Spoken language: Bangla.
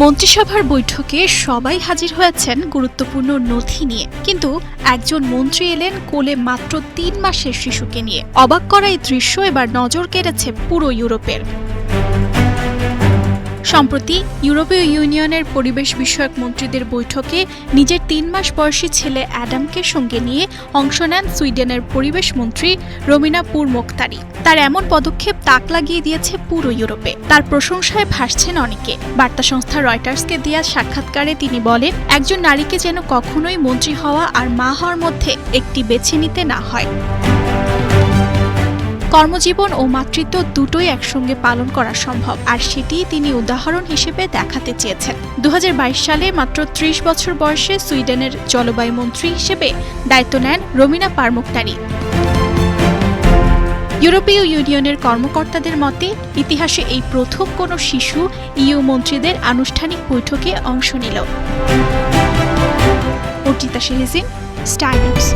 মন্ত্রিসভার বৈঠকে সবাই হাজির হয়েছেন গুরুত্বপূর্ণ নথি নিয়ে, কিন্তু একজন মন্ত্রী এলেন কোলে মাত্র ৩ মাসের শিশুকে নিয়ে। অবাক করা এই দৃশ্য এবার নজর কেড়েছে পুরো ইউরোপের। সম্প্রতি ইউরোপীয় ইউনিয়নের পরিবেশ বিষয়ক মন্ত্রীদের বৈঠকে নিজের ৩ মাস বয়সী ছেলে অ্যাডামকে সঙ্গে নিয়ে অংশ নেন সুইডেনের পরিবেশ মন্ত্রী রোমিনা পুরমোক্তারি। তার এমন পদক্ষেপ তাক লাগিয়ে দিয়েছে পুরো ইউরোপে। তার প্রশংসায় ভাসছেন অনেকে। বার্তা সংস্থা রয়টার্সকে দেয়া সাক্ষাৎকারে তিনি বলেন, একজন নারীকে যেন কখনোই মন্ত্রী হওয়া আর মা হওয়ার মধ্যে একটি বেছে নিতে না হয়। কর্মজীবন ও মাতৃত্ব দুটোই একসঙ্গে পালন করা সম্ভব, আর সেটিই তিনি উদাহরণ হিসেবে দেখাতে চেয়েছেন। ২০২২ সালে মাত্র ৩০ বছর বয়সে সুইডেনের জলবায়ু মন্ত্রী হিসেবে দায়িত্ব নেন রোমিনা পুরমোক্তারি। ইউরোপীয় ইউনিয়নের কর্মকর্তাদের মতে ইতিহাসে এই প্রথম কোনো শিশু ইইউ মন্ত্রীদের আনুষ্ঠানিক বৈঠকে অংশ নিল। Archita Shehzin, star news.